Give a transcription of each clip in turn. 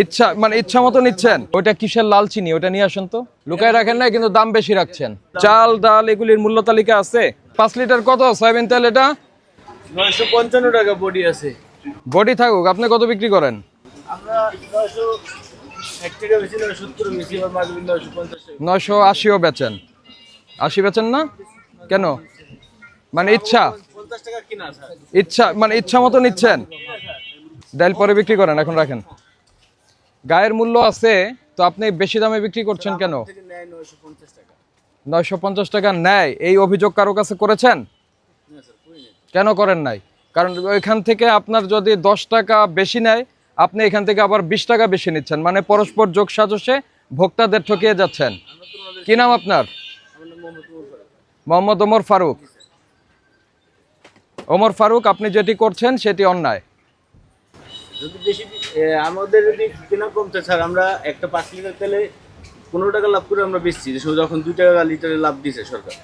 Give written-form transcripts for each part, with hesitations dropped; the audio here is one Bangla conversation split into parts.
ইচ্ছা মানে ইচ্ছা মতো নিচ্ছেন। ওইটা কিসের লাল চিনি, ওটা নিয়ে আসেন তো। লুকায় রাখেন না, কিন্তু দাম বেশি রাখছেন। চাল ডাল এগুলির মূল্য তালিকা আছে। 5 লিটার কত সয়াবিন তেল? এটা 955 টাকা বডি আছে। বডি থাকুক, আপনি কত বিক্রি করেন? আমরা 960 টাকা বেশি 970 বেশি আর মাঝে 950 টাকা। 980ও বেচেন? 80 বেচেন না কেন? মানে ইচ্ছা 50 টাকা কিনা স্যার। ইচ্ছা মানে ইচ্ছা মতো নিচ্ছেন। ডাল পরে বিক্রি করেন, এখন রাখেন। গায়ের মূল্য আছে তো আপনি বেশি দামে বিক্রি করছেন কেন? থেকে নেয় 950 টাকা। 950 টাকা নেয়, এই অভিযোগ কারো কাছে করেছেন? না স্যার, কই নেই। কেন করেন নাই? কারণ ওইখান থেকে আপনার যদি 10 টাকা বেশি নেয়, আপনি এখান থেকে আবার 20 টাকা বেশি নিচ্ছেন, মানে পরস্পর যোগ সাজসে ভোক্তাদের ঠকিয়ে যাচ্ছেন। কি নাম আপনার? আমার নাম মোহাম্মদ ওমর ফারুক। মোহাম্মদ ওমর ফারুক। ওমর ফারুক, আপনি যেটি করছেন সেটি অন্যায়। যদি বেশি আমাদের যদি কেনা কমতে স্যার, আমরা একটা 5 লিটার তেলে 15 টাকা লাভ করে আমরা বেচছি, যখন 2 টাকা লিটারে লাভ দিছে সরকার।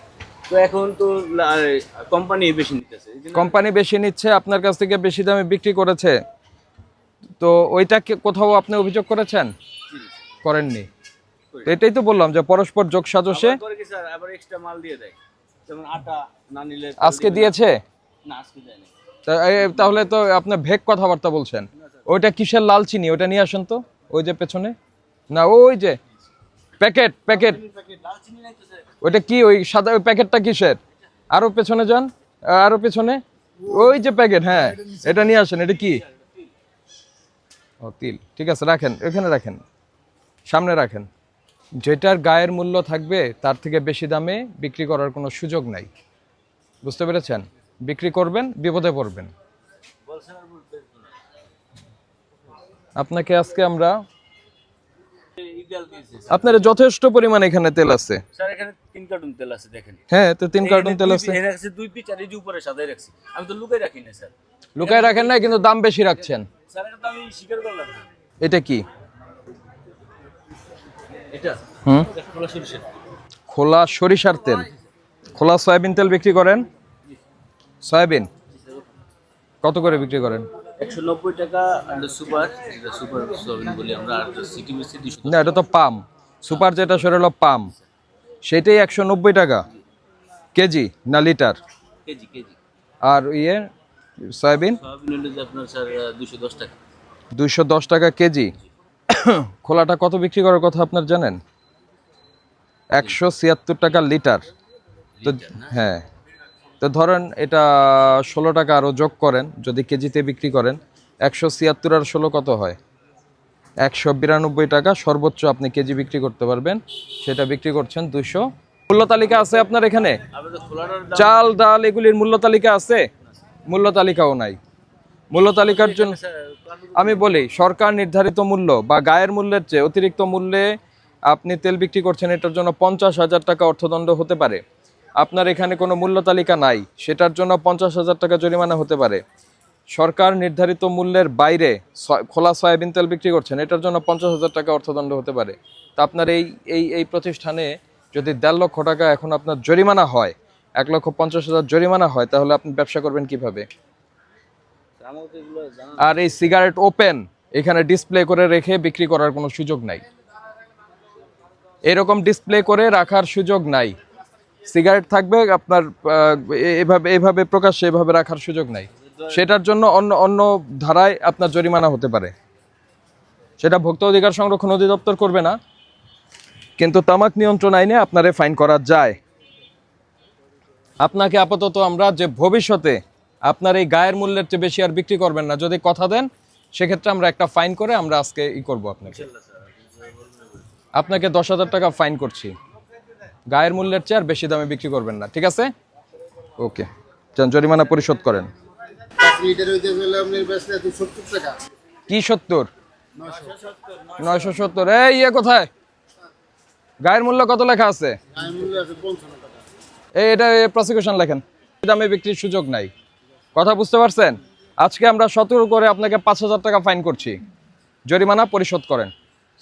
তো এখন তো কোম্পানি বেশি নিতেছে। কোম্পানি বেশি নিচ্ছে, আপনার কাছ থেকে বেশি দামে বিক্রি করেছে, তো ওইটা কোথাও আপনি অভিযোগ করেছেন? করেননি। তো এটাই তো বললাম যে পরস্পর যোগ সাজসে। করে কি স্যার আবার এক্সট্রা মাল দিয়ে দেয়, যেমন আটা না নিলে আজকে দিয়েছে? না, আজকে দেয় না। তাহলে তো আপনি ভেক কথাবার্তা বলছেন। ওইটা কিসের লাল চিনি, ওটা নিয়ে আসেন তো। ওই যে পেছনে, না ওই যে প্যাকেট প্যাকেট, লাল চিনি নাই তো স্যার। ওইটা কি? ওই সাদা ওই প্যাকেটটা কিসের? আরো পেছনে যান, আরো পেছনে, ওই যে প্যাকেট, হ্যাঁ এটা নিয়ে আসেন। এটা কি? ও তিল, ঠিক আছে, রাখেন এখানে, রাখেন সামনে রাখেন। যেটার গায়ের মূল্য থাকবে তার থেকে বেশি দামে বিক্রি করার কোনো সুযোগ নাই, বুঝতে পেরেছেন? বিক্রি করবেন বিপদে পড়বেন। বলছেন আর বলবেন না। আপনাকে আজকে আমরা ইগাল দিয়েছে আপনার যথেষ্ট পরিমাণ এখানে তেল আছে। স্যার। এখানে 3 কার্টুন তেল আছে দেখেন। হ্যাঁ, তো 3 কার্টুন তেল আছে। এখানে আছে 2 পিস আর এই যে উপরে সাজায় রাখছি। আমি তো লুকাই রাখি না স্যার। লুকায় রাখেন না, কিন্তু দাম বেশি রাখছেন। স্যার এটা তো আমি স্বীকার করলাম না। এটা কি? এটা হুম, খোলা সরিষা। খোলা সরিষার তেল। খোলা সয়াবিন তেল বিক্রি করেন? সয়াবিন কত করে বিক্রি করেন? 190 টাকা আর সুপার, এটা সুপার সয়াবিন বলি আমরা। আর সিটি মিষ্টি 200 না, এটা তো পাম। সুপার যেটা সেটা হলো পাম, সেটাই 190 টাকা কেজি না লিটার? KG KG. আর সয়াবিন সয়াবিন হলো যে আপনার স্যার 210 টাকা। 210 টাকা কেজি। খোলাটা কত বিক্রি করার কথা আপনার জানেন? 176 টাকা লিটার। তো হ্যাঁ, তো ধরেন এটা 16 টাকা আরও যোগ করেন, যদি কেজিতে বিক্রি করেন 176 আর 16 কত হয়? 192 টাকা সর্বোচ্চ আপনি কেজি বিক্রি করতে পারবেন, সেটা বিক্রি করছেন 200। মূল্য তালিকা আছে আপনার এখানে? আমাদের খোলাটার দাম চাল ডাল এগুলির মূল্য তালিকা আছে? মূল্য তালিকাও নাই। মূল্য তালিকার জন্য আমি বলি, সরকার নির্ধারিত মূল্য বা গায়ের মূল্যের চেয়ে অতিরিক্ত মূল্যে আপনি তেল বিক্রি করছেন, এটার জন্য 50,000 টাকা অর্থদণ্ড হতে পারে। আপনার এখানে কোনো মূল্য তালিকা নাই, সেটার জন্য 50,000 টাকা জরিমানা হতে পারে। সরকার নির্ধারিত মূল্যের বাইরে খোলা সয়াবিন তেল বিক্রি করছেন, এটার জন্য 50,000 টাকা অর্থদণ্ড হতে পারে। তা আপনার এই এই এই প্রতিষ্ঠানে যদি 1.5 লক্ষ টাকা এখন আপনার জরিমানা হয়, 1,50,000 জরিমানা হয়, তাহলে আপনি ব্যবসা করবেন কিভাবে? আমাদের এগুলো জানা। আর এই সিগারেট ওপেন এখানে ডিসপ্লে করে রেখে বিক্রি করার কোনো সুযোগ নাই। এরকম ডিসপ্লে করে রাখার সুযোগ নাই। সিগারেট থাকবে আপনার এভাবে এভাবে প্রকাশ্যে এভাবে রাখার সুযোগ নাই। সেটার জন্য অন্য অন্য ধারায় আপনার জরিমানা হতে পারে, সেটা ভোক্তা অধিকার সংরক্ষণ অধিদপ্তর করবে না, কিন্তু তামাক নিয়ন্ত্রণ আইনে আপনারে ফাইন করা যায়। আপনাকে আপাতত আমরা যে ভবিষ্যতে আপনার এই গায়ের মূল্যের চেয়ে বেশি আর বিক্রি করবেন না যদি কথা দেন, সেক্ষেত্রে আমরা একটা ফাইন করে আমরা আজকে করবো আপনাকে 10,000 টাকা ফাইন করছি। গায়ের মূল্যের চেয়ে আর বেশি দামে বিক্রি করবেন না, ঠিক আছে? ওকে, জরিমানা পরিশোধ করেন। 5 লিটার হইতে গেলে আপনি বেচলে 270 টাকা। কি 70? 970। এই কোথায় গায়ের মূল্য কত লেখা আছে? গায়ের মূল্য আছে 55 টাকা। এটা প্রসিকিউশন লেখেন, দামে বিক্রির সুযোগ নাই। কথা বুঝতে পারছেন? আজকে আমরা 17 করে আপনাকে 5,000 টাকা ফাইন করছি, জরিমানা পরিশোধ করেন।